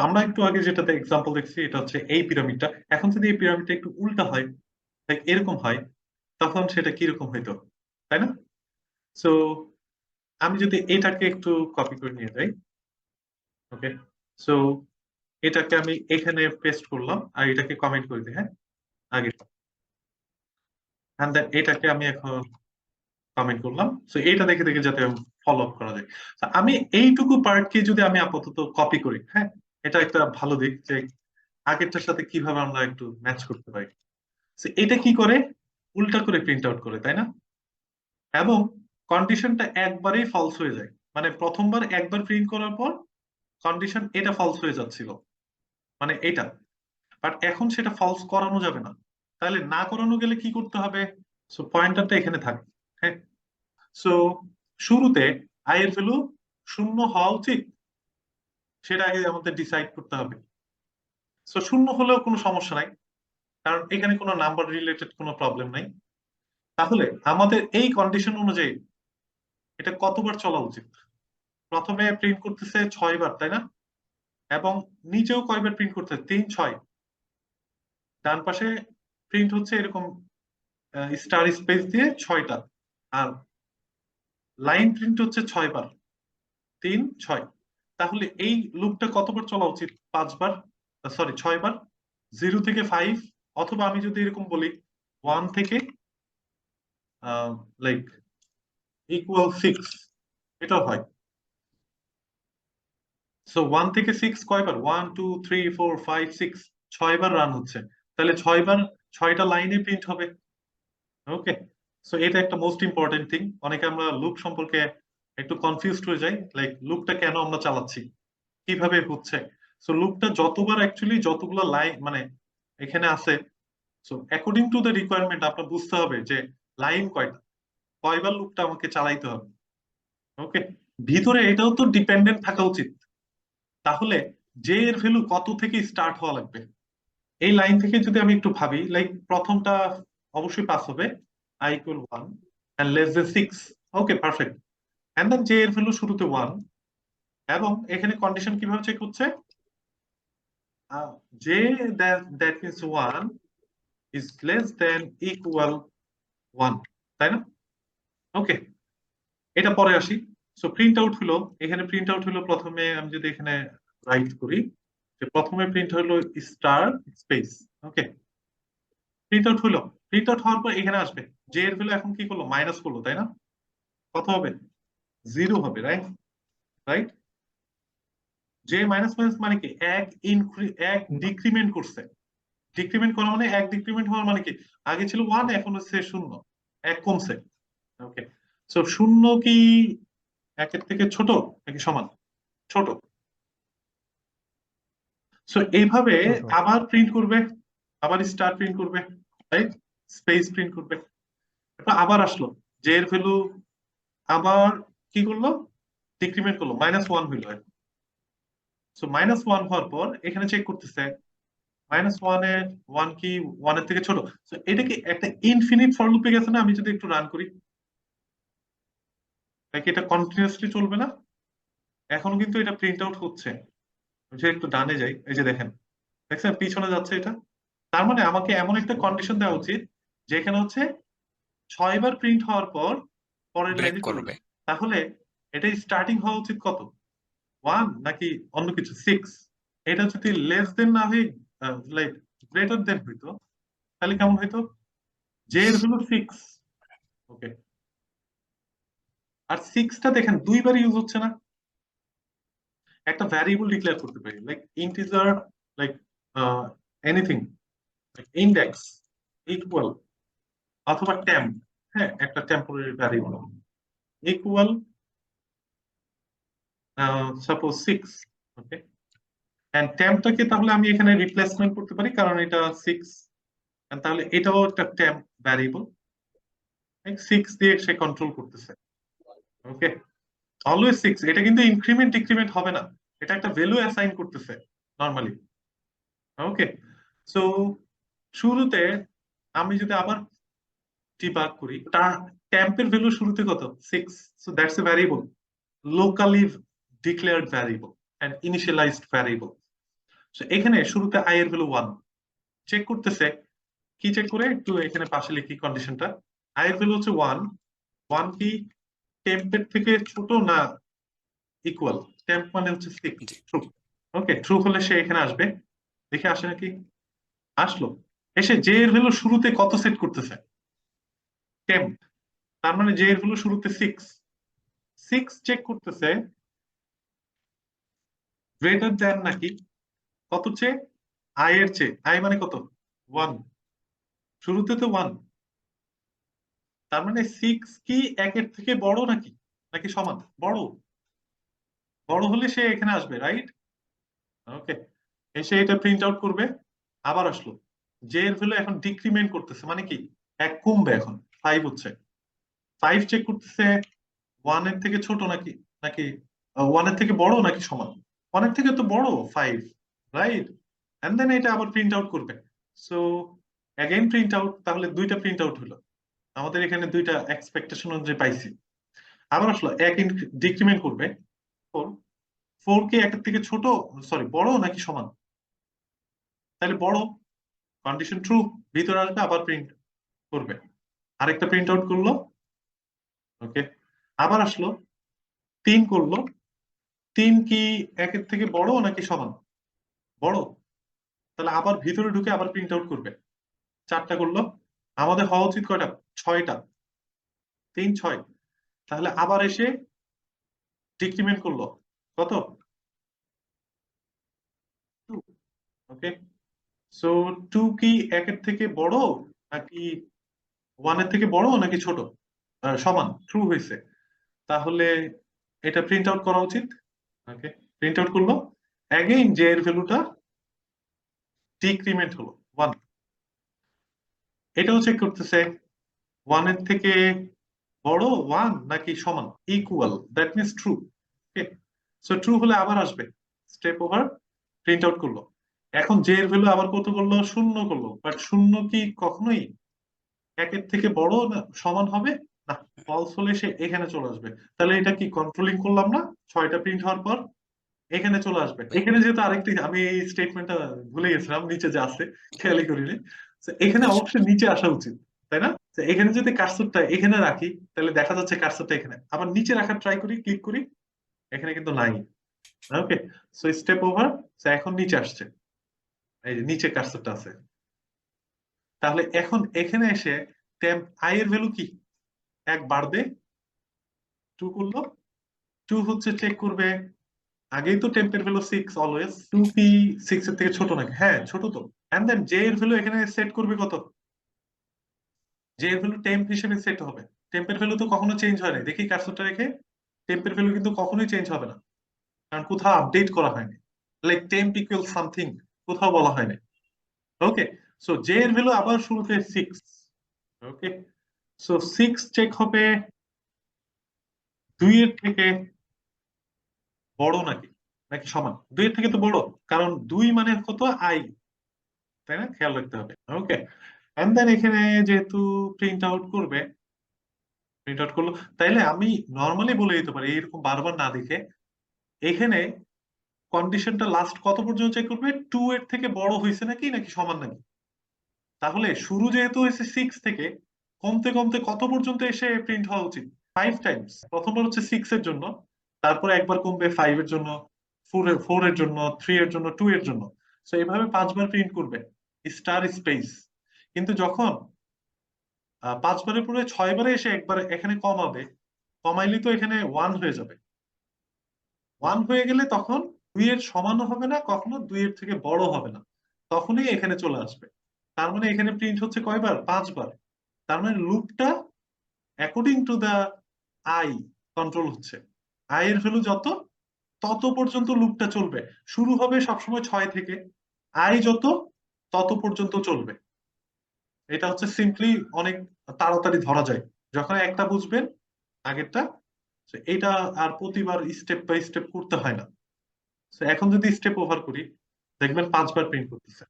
আমরা একটু আগে যেটাতে এক্সাম্পল দেখছি এটা হচ্ছে এই পিরামিডটা। এখন যদি এই পিরামিডটা একটু উল্টা হয়, লাইক এরকম হয়, তখন সেটা কিরকম হইতো, তাই না? সো আমি যদি এটাকে একটু কপি করে নিয়ে যাই, ওকে, সো এটাকে আমি এখানে পেস্ট করলাম আর এটাকে কমেন্ট করে দিই, হ্যাঁ, আগে, এটাকে আমি এখন কমেন্ট করলাম। সো এটা দেখে দেখে যাতে ফলো আপ করা যায়। তো আমি এইটুকু পার্টকে যদি আমি আপাতত কপি করি, হ্যাঁ, এটা একটা ভালো দিক যে আগেরটার সাথে কিভাবে আমরা একটু ম্যাচ করতে পারি। So, এটা কি করে, উল্টা করে প্রিন্ট আউট করে, তাই না? এবং কন্ডিশনটা একবারেই ফলস হয়ে যায়, মানে প্রথমবার একবার প্রিন্ট করার পর কন্ডিশন এটা ফলস হয়ে যাচ্ছিল, মানে এটা, বাট এখন সেটা ফলস করানো যাবে না। তাহলে না করানো গেলে কি করতে হবে? সো পয়েন্টারটা এখানে থাকে, হ্যাঁ। সো শুরুতে আই এর ভ্যালু 0 হওয়া উচিত, সেটা আগে আমাদের ডিসাইড করতে হবে। সো 0 হলেও কোনো সমস্যা নাই, কারণ এখানে কোনো নাম্বার রিলেটেড কোনো প্রবলেম নাই। তাহলে আমাদের এই কন্ডিশন অনুযায়ী এটা কতবার চলা উচিত? প্রথমে প্রিন্ট করতেছে 6 বার, তাই না? এবং নিচেও কয়বার প্রিন্ট করতেছে? 3, 6। ডান পাশে প্রিন্ট হচ্ছে এরকম স্টার স্পেস দিয়ে 6টা, আর লাইন প্রিন্ট হচ্ছে 6 বার, 3, 6। তাহলে এই লুপটা কতবার চলা উচিত? 5 বার, সরি 6 বার। 0 থেকে 5, অথবা আমি যদি এরকম বলি 1 থেকে লাইক ইকুয়াল 6, এটাও হয়। সো 1 থেকে 6 কয়বার? 1, 2, 3, 4, 5, 6, 6বার রান হচ্ছে। তাহলে 6বার 6টা লাইনে প্রিন্ট হবে। ওকে, সো এটা একটা মোস্ট ইম্পর্টেন্ট থিং। অনেকে আমরা লুপ সম্পর্কে একটু কনফিউজড হয়ে যাই, লাইক লুপটা কেন আমরা চালাচ্ছি, কিভাবে হচ্ছে। সো লুপটা যতবার অ্যাকচুয়ালি যতগুলো লাইন মানে এখানে আছে, so according to the requirement আপনার বুঝতে হবে যে লাইন কয়টা, কয়বার লুপটা আমাকে চালাইতে হবে। ওকে, ভিতরে এটাও তো ডিপেন্ডেন্ট থাকা উচিত। তাহলে জে এর ভ্যালু কত থেকে স্টার্ট হওয়া লাগবে? এই লাইন থেকে যদি আমি একটু ভাবি, লাইক প্রথমটা অবশ্যই পাস হবে, i equal 1 and less than 6। Okay, perfect. And then J এর ভ্যালু শুরুতে 1, এবং এখানে কন্ডিশন কিভাবে চেক হচ্ছে? J that means 1 is less than equal 1, তাই না? ওকে, এটা পরে আসি। সো প্রিন্ট আউট হলো, এখানে প্রিন্ট আউট হলো, প্রথমে আমি যদি এখানে রাইট করি যে প্রথমে প্রিন্ট হলো স্টার স্পেস। ওকে, প্রিন্ট আউট হলো। প্রিন্ট আউট হওয়ার পর এখানে আসবে, জে এর ভ্যালু এখন কি করলো? মাইনাস করলো, তাই না? কত হবে? 0 হবে, right? Right, J minus minus মানে কি? এক ডিক্রিমেন্ট করছে। ডিক্রিমেন্ট করা মানে এক ডিক্রিমেন্ট হওয়ার মানে কি? আগে ছিল 1, এখন হচ্ছে 0, এক কমছে। ওকে, সো 0 কি 1-এর থেকে ছোট নাকি সমান? ছোট। সো এইভাবে ছোট। আবার প্রিন্ট করবে, আবার স্টার প্রিন্ট করবে, রাইট, স্পেস প্রিন্ট করবে। এরপর আবার আসলো, জে এর ভ্যালু আবার কি করলো? ডিক্রিমেন্ট করলো, -1 হইলো। সো -1 হওয়ার পর এখানে চেক করতেছে -1 এর 1 কি 1 এর থেকে ছোট। সো এটা কি একটা ইনফিনিট ফর লুপে গেছে না? আমি যদি একটু রান করি, নাকি এটা কন্টিনিউয়াসলি চলবে না? এখনো কিন্তু এটা প্রিন্ট আউট হচ্ছে। যে একটু ডানে যাই, এই যে দেখেন, দেখছেন পিছনে যাচ্ছে এটা। তার মানে আমাকে এমন একটা কন্ডিশন দেওয়া উচিত যেখানে হচ্ছে 6 বার প্রিন্ট হওয়ার পর পরের ব্রেক লাইনে চলে করবে। যাবে। তাহলে এটা স্টার্টিং হওয়া উচিত কত? 1 নাকি অন্য কিছু? 6। এটা যদি লেস দেন না হয়ে লাইক গ্রেটার দেন হইতো, তাহলে কেমন হইতো? জে এর হলো 6। ওকে, আর 6টা দেখেন 2বার ইউজ হচ্ছে না। একটা ভ্যারিয়েবল ডিক্লেয়ার করতে পারি, like integer, like anything, index equal, অথবা টেম্প, হ্যাঁ, একটা temporary variable equal suppose 6। Okay, and টেম্পটাকে তাহলে আমি এখানে রিপ্লেসমেন্ট করতে পারি, কারণ এটা 6, তাহলে এটাও একটা টেম্প ভ্যারিয়েবল, 6 দিয়ে সে কন্ট্রোল করতেছে। ওকে, অলওয়েজ 6। এটা কিন্তু ইনক্রিমেন্ট ডিক্রিমেন্ট হবে না, এটা একটা ভ্যালু অ্যাসাইন করতেছে নরমালি। ওকে, সো শুরুতে আমি যদি আবার ডিবাগ করি, তার টেম্পের ভ্যালু শুরুতে কত? 6। So that's a variable, locally declared variable and initialized variable. So এখানে শুরুতে আই এর ভ্যালু 1 চেক করতেছে, কি চেক করে একটু এখানে পাশে লিখি কন্ডিশনটা। আই এর ভ্যালু হচ্ছে 1, 1 কি টেম্পের থেকে ছোট না ইকুয়াল? টেম্প মানে হচ্ছে 6, জি। ট্রু। ওকে, ট্রু হলে সে এখানে আসবে, দেখে আসে নাকি, আসলো। এসে জে এর ভ্যালু শুরুতে কত সেট করতেছে? টেম্প। তার মানে জে এর ভ্যালু শুরুতে 6, 6 চেক করতেছে গ্রেটার দ্যান নাকি কত চেয়ে, আই এর চেয়ে। আই মানে কত? 1, শুরুতে তো 1। তার মানে 6 কি একের থেকে বড় নাকি, নাকি সমান? বড়। বড় হলে সে এখানে আসবে, রাইট? ওকে, এসে এটা প্রিন্ট আউট করবে। আবার আসলো, জে এর ভ্যালু এখন ডিক্রিমেন্ট করতেছে, মানে কি এক কমবে, এখন 5 হচ্ছে। 5 চেক করতেছে 1 এর থেকে ছোট নাকি, নাকি 1 এর থেকে বড় নাকি সমান? 1 এর থেকে তো বড় 5, রাইট? এন্ড দেন এটা আবার প্রিন্ট আউট করবে। সো অ্যাগেইন প্রিন্ট আউট, তাহলে দুইটা প্রিন্ট আউট হলো। আমাদের এখানে দুইটা এক্সপেকটেশন অনুযায়ী পাইছি। আবার আসলো এক ডিক্রিমেন্ট করবে, 4, 4 কি একের থেকে ছোট, সরি বড় নাকি সমান? তাহলে বড়, কন্ডিশন ট্রু, ভিতরে আসবে আবার প্রিন্ট করবে। আরেকটা প্রিন্ট আউট করলো। ওকে, আবার আসলো 3 করলো, 3 কি একের থেকে বড় নাকি সমান? বড়। তাহলে আবার ভিতরে ঢুকে আবার প্রিন্ট আউট করবে। 4টা করলো, আমাদের হওয়া উচিত কয়টা? 6টা। 3, 6। তাহলে আবার এসে ডিক্রিমেন্ট করলো, কত? 2। ওকে, সো 2 কি একের থেকে বড় নাকি 1 এর থেকে বড় নাকি ছোট? সমান, ট্রু হয়েছে। তাহলে এটা প্রিন্ট আউট করা উচিত। ওকে, প্রিন্ট আউট করলো। অ্যাগেইন জে এর ভ্যালুটা ডিক্রিমেন্ট হলো 1। এটাও চেক করতেছে 1 এর থেকে বড় 1 নাকি সমান, equal, that means true. Okay, so true হলে আবার আসবে, স্টেপ ওভার, প্রিন্ট আউট করলো। এখন জে এর ভ্যালু আবার কত করলো? 0 করলো। বাট 0 কি কখনোই একের থেকে বড় না সমান হবে না, ফলস হলে সে এখানে চলে আসবে। তাহলে এটা কি কন্ট্রোলিং করলাম না? 6টা প্রিন্ট হওয়ার পর এখানে চলে আসবে। এখানে যেহেতু আরেকটি, আমি এই স্টেটমেন্টটা ভুলে গেছিলাম, নিচে যে আছে খেয়ালই করিনি। তো এখানে আচ্ছা। অবশ্যই নিচে আসা উচিত, তাই না? তো এখানে যদি কার্সরটা এখানে রাখি, তাহলে দেখা যাচ্ছে কার্সরটা এখানে। আবার নিচে রাখার ট্রাই করি, ক্লিক করি, এখানে কিন্তু নাই। ওকে, সো স্টেপ ওভার, এখন নিচে আসছে, এই যে নিচে কার্সরটা আছে। তাহলে এখন এখানে এসে টেম্প আই এর ভ্যালু কি, 1 বাড়বে, 2 করলো। 2 হচ্ছে চেক করবে, আগেই তো টেম্পের ভ্যালু 6 অলওয়েজ, 2 কি 6 এর থেকে ছোট নাকি? হ্যাঁ ছোট তো। এন্ড দেন জে এর ভ্যালু এখানে সেট করবে কত? জে এর ভ্যালু টেম্প হিসেবে সেট হবে। টেম্পের ভ্যালু তো কখনো চেঞ্জ হয় না, দেখি কার্সরটা রেখে, টেম্পের ভ্যালু কিন্তু কখনোই চেঞ্জ হবে না, কারণ কোথাও আপডেট করা হয়নি। লাইক টেম্প ইকুয়াল সামথিং কোথাও বলা হয়নি। ওকে, সো জে এর ভ্যালু আবার শুরুতে 6। ওকে, সো 6 চেক হবে 2 এর থেকে বড় নাকি, নাকি সমান? 2 এর থেকে তো বড়, কারণ 2 মানে কত, আই, তাই না? খেয়াল রাখতে হবে। ওকে, এন্ড দেন এখানে যেহেতু প্রিন্ট আউট করবে, প্রিন্ট আউট করলো, তাইলে আমি নর্মালি বলে দিতে পারি এরকম বারবার না দেখে, এখানে কন্ডিশনটা লাস্ট কত পর্যন্ত চেক করবে? 2 এর থেকে বড় হয়েছে নাকি, নাকি সমান নাকি। তাহলে শুরু যেহেতু হয়েছে 6 থেকে, কমতে কমতে কত পর্যন্ত এসে প্রিন্ট হওয়া উচিত? 5 টাইমস। প্রথমবার হচ্ছে 6 এর জন্য, তারপরে একবার কমবে 5 এর জন্য, 4 এর জন্য, 3 এর জন্য, 2 এর জন্য। তো এভাবে 5 বার প্রিন্ট করবে, স্টার স্পেস। কিন্তু যখন 5 বারের পরে 6 বারে এসে একবার এখানে কমাবে, কমাইলে তো এখানে 1 হয়ে যাবে। 1 হয়ে গেলে তখন 2 এর সমানও হবে না, কখনো 2 এর থেকে বড় হবে না, তখনই এখানে চলে আসবে। তার মানে এখানে প্রিন্ট হচ্ছে কয়বার? 5 বার। তার মানে লুপটা according to the I control হচ্ছে। আই এর ভ্যালু যত, তত পর্যন্ত লুপটা চলবে। শুরু হবে সবসময় 6 থেকে, আই যত, তত পর্যন্ত চলবে। এটা হচ্ছে সিম্পলি অনেক তাড়াতাড়ি ধরা যায় যখন একটা বুঝবেন আগেরটা। তো এটা আর প্রতিবার স্টেপ বাই স্টেপ করতে হয় না। তো এখন যদি স্টেপ ওভার করি, দেখবেন 5 বার প্রিন্ট করতেছে,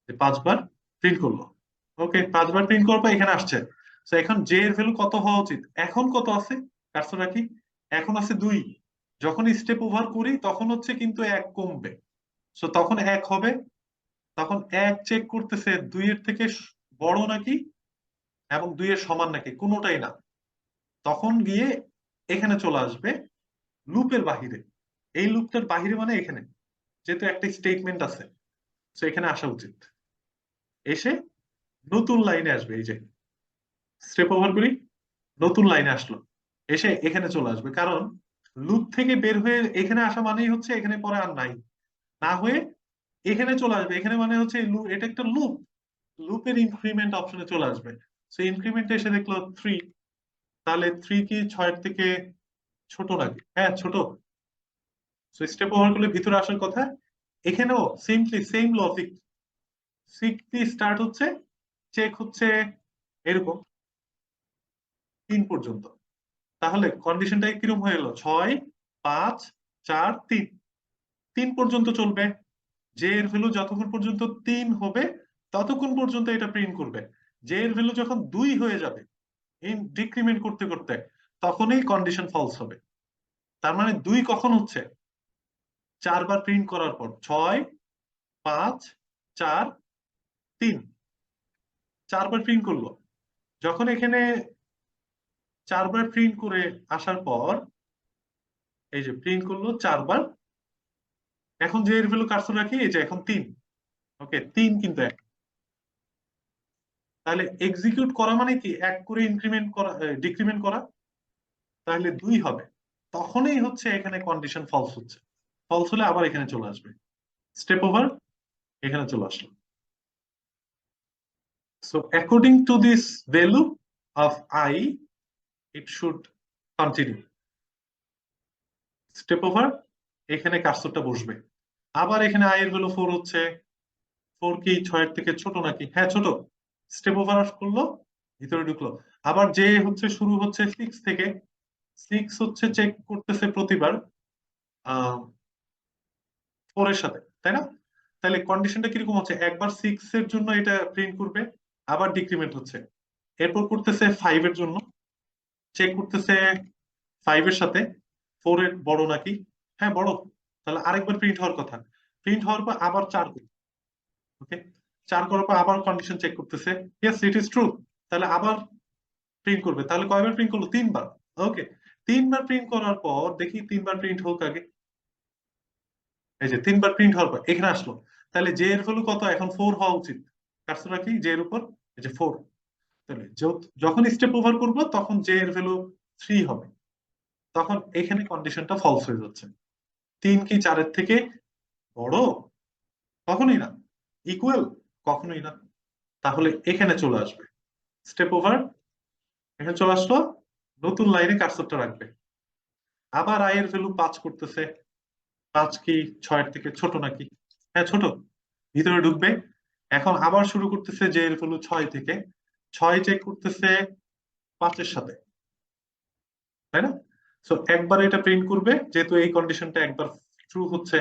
যে 5 বার প্রিন্ট করলো। ওকে, 5 বার প্রিন্ট করার পর এখানে আসছে। তো এখন জে এর ভ্যালু কত হওয়া উচিত? এখন কত আছে কার্সর রাখি, এখন আছে 2। যখন স্টেপ ওভার করি তখন হচ্ছে কিন্তু 1 কমবে, সো তখন এক হবে, তখন এক চেক করতেছে দুইয়ের থেকে বড় নাকি এবং দুইয়ের সমান নাকি, কোনোটাই না। তখন গিয়ে এখানে চলে আসবে লুপের বাহিরে। এই লুপটার বাহিরে মানে এখানে, যেহেতু একটা স্টেটমেন্ট আছে, তো এখানে আসা উচিত। এসে নতুন লাইনে আসবে, এই যে স্টেপ ওভার করি, নতুন লাইনে আসলো, এসে এখানে চলে আসবে। কারণ লুপ থেকে বের হয়ে এখানে আসা মানেই হচ্ছে এখানে পরে আর নাই, না হয়ে এখানে চলে আসবে। এখানে মানে হচ্ছে এটা একটা লুপ, লুপের ইনক্রিমেন্ট অপশনে চলে আসবে। সো ইনক্রিমেন্টে এসে দেখলো 3, তাহলে 3 কি 6 থেকে ছোট নাকি? হ্যাঁ ছোট। সো স্টেপ ওভার করলে ভিতরে আসার কথা। এখানেও সিম্পলি সেম লজিক, 6 দিয়ে স্টার্ট হচ্ছে, চেক হচ্ছে এরকম 3 পর্যন্ত। তাহলে কন্ডিশনটা কিরকম হয়ে গেল? 6, 5, 4, 3, 3 পর্যন্ত চলবে। যে এর ভ্যালু যতক্ষণ পর্যন্ত 3 হবে ততক্ষণ পর্যন্ত এটা প্রিন্ট করবে। যে এর ভ্যালু যখন 2 হয়ে যাবে, এই ডিক্রিমেন্ট করতে করতে, তখনই কন্ডিশন ফলস হবে। তার মানে 2 কখন হচ্ছে? 4 বার প্রিন্ট করার পর। 6, 5, 4, 3, 4 বার প্রিন্ট করলো। যখন এখানে 4 বার প্রিন্ট করে আসার পর, এই যে প্রিন্ট করলো 4 বার, এখন যে এর ভ্যালু কার্সর রাখি, এই যে এখন 3। ওকে, 3 কিন্তু এক। তাহলে এক্সিকিউট করা মানে কি? এক করে ইনক্রিমেন্ট করা, ডিক্রিমেন্ট করা। তাহলে 2 হবে। তখনই হচ্ছে এখানে কন্ডিশন ফলস হচ্ছে। ফলস হলে আবার এখানে চলে আসবে, স্টেপ ওভার, এখানে চলে আসলো। So according to this value of I, it should continue. Step over, এখানে কার্সরটা বসবে। আবার এখানে আই এর ভ্যালু 4 হচ্ছে, 4 কি 6 এর থেকে ছোট নাকি? হ্যাঁ ছোট। স্টেপ ওভার করলো, ভিতরে ঢুকলো। আবার যে হচ্ছে শুরু হচ্ছে 6 থেকে, 6 হচ্ছে চেক করতেছে প্রতিবার 4 এর সাথে, তাই না? তাহলে কন্ডিশনটা কিরকম হচ্ছে? একবার 6 এর জন্য এটা প্রিন্ট করবে, আবার ডিক্রিমেন্ট হচ্ছে। এরপর করতেছে 5 এর জন্য, চেক করতেছে 5 এর সাথে 4 এর বড় নাকি। হ্যাঁ বড়। তাহলে আরেকবার প্রিন্ট হওয়ার কথা। প্রিন্ট হওয়ার পর আবার 4 করবে। ওকে, 4 করার পর আবার কন্ডিশন চেক করতেছে, ইয়েস ইট ইজ ট্রু। তাহলে আবার প্রিন্ট করবে। তাহলে কয়বার প্রিন্ট করলো? 3 বার। ওকে, 3 বার প্রিন্ট করার পর দেখি 3 বার প্রিন্ট হোক আগে। এই যে 3 বার প্রিন্ট হওয়ার পর এখানে আসলো। তাহলে জে এর ভ্যালু কত? এখন 4 হওয়া উচিত। কার্সর রাখি জে এর উপর, এই যে 4। তাহলে যখন স্টেপ ওভার করব তখন জে এর ভ্যালু 3 হবে। তখন এখানে কন্ডিশনটা ফলস হয়ে যাচ্ছে। 3 কি 4 এর থেকে বড়? কখনোই না। ইকুয়াল? কখনোই না। তাহলে এখানে চলে আসবে স্টেপ ওভার, এখানে চলে আসলো, নতুন লাইনে কার্সরটা রাখবে। আবার আই এর ভ্যালু 5 করতেছে, 5 কি 6 এর থেকে ছোট নাকি? হ্যাঁ ছোট। ভিতরে ঢুকবে। এখন আবার শুরু করতেছে যে এর ভ্যালু 6 থেকে, 6 চেক করতেছে 5 এর সাথে, তাই না? সো একবার এটা প্রিন্ট করবে, যেহেতু এই কন্ডিশনটা একবার ট্রু হচ্ছে।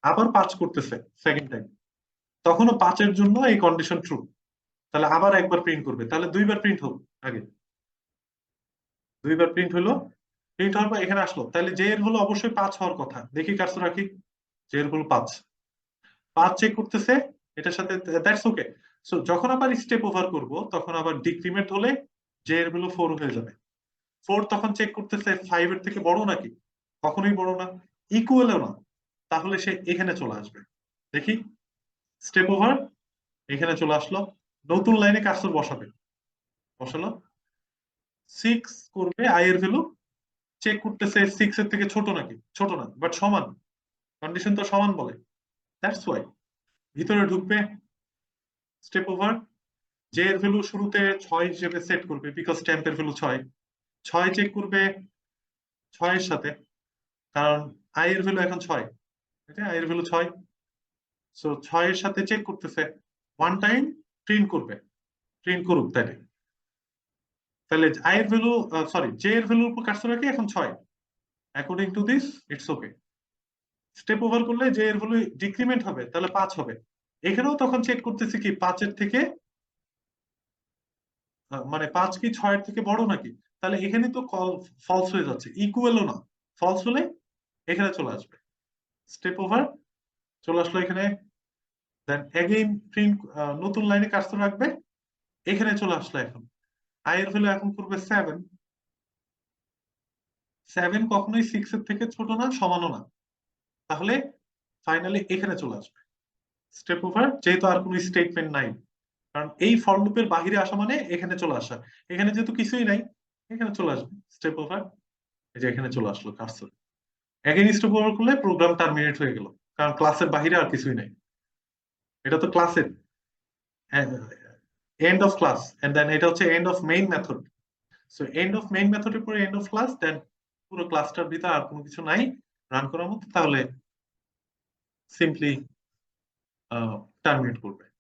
আবার 5 করতেছে সেকেন্ড টাইম, তখনও 5 এর জন্য এই কন্ডিশন ট্রু। তাহলে আবার একবার প্রিন্ট করবে। তাহলে 2 বার প্রিন্ট হোক আগে। 2 বার প্রিন্ট হলো, প্রিন্ট হওয়ার পর এখানে আসলো। তাহলে যে এর হলো অবশ্যই 5 হওয়ার কথা। দেখি কার্সর রাখি, যে এর হলো 5। 5 চেক করতেছে এটার সাথে, দ্যাটস ওকে। সো যখন আবার স্টেপ ওভার করব তখন আবার ডিক্রিমেন্ট হলে যে এর ভ্যালু 4 হয়ে যাবে। 4 তখন চেক করতেছে 5 এর থেকে বড় নাকি? কখনোই বড় না, ইকুয়ালও না। তাহলে সে এখানে চলে আসবে। দেখি, স্টেপ ওভার, এখানে চলে আসলো, নতুন লাইনে কার্সর বসাবে। বসালো, 6 করবে আই এর ভ্যালু, চেক করতেছে 6 এর থেকে ছোট নাকি? ছোট না, বাট সমান। কন্ডিশন তো সমান বলে, দ্যাটস ওয়াই। ভিতরে ঢুকবে, স্টেপ ওভার, যে এর ভ্যালু শুরুতে 6 হিসেবে সেট করবে, বিকজ টেম্পের ভ্যালু 6। 6 চেক করবে 6 এর সাথে, কারণ আই এর ভ্যালু এখন 6। আই এর ভ্যালু 6। সো 6 এর সাথে চেক করতেছে, ওয়ান টাইম প্রিন্ট করবে। প্রিন্ট করুক তাহলে। তাহলে আই এর ভ্যালু, সরি, জে এর ভ্যালুর উপর কাজ রাখি এখন 6। According to this it's okay. Step over করলে যে এর ভ্যালু ডিক্রিমেন্ট হবে, তাহলে 5 হবে। এখানেও তখন চেক করতেছি কি 5 এর থেকে, মানে 5 কি 6 এর থেকে বড় নাকি? তাহলে এখানে তো ফলস হয়ে যাচ্ছে, ইকুয়ালও না। ফলস হলে এখানে চলে আসবে, স্টেপ ওভার, চলে আসলো এখানে, দেন এগেইন প্রিন্ট, নতুন লাইনে কার্সর রাখবে, এখানে চলে আসলো। এখন আই এর ভ্যালু এখন করবে 7। 7 কখনোই 6 এর থেকে ছোট না, সমানও না। তাহলে ফাইনালি এখানে চলে আসবে স্টেপ ওভার, যেহেতু আর কোনো স্টেটমেন্ট নাই। কারণ এই ফর লুপের বাহিরে আসা মানে এখানে চলে আসা। এখানে যেহেতু কিছুই নাই, এখানে চলে আসবে স্টেপ ওভার। এই যে এখানে চলে আসলো কার্সর। এগেইন স্টেপ ওভার করলে প্রোগ্রাম টার্মিনেট হয়ে গেল, কারণ ক্লাসের বাহিরে আর কিছুই নাই। এটা তো ক্লাসের end of class, and then এটা হচ্ছে end of main method. So end of main মেথডের পরে এন্ড অফ ক্লাস, দেন পুরো ক্লাসটার ভিতরে আর কোনো কিছু নাই রান করার মতো, তাহলে সিম্পলি টার্মিনেট করবে।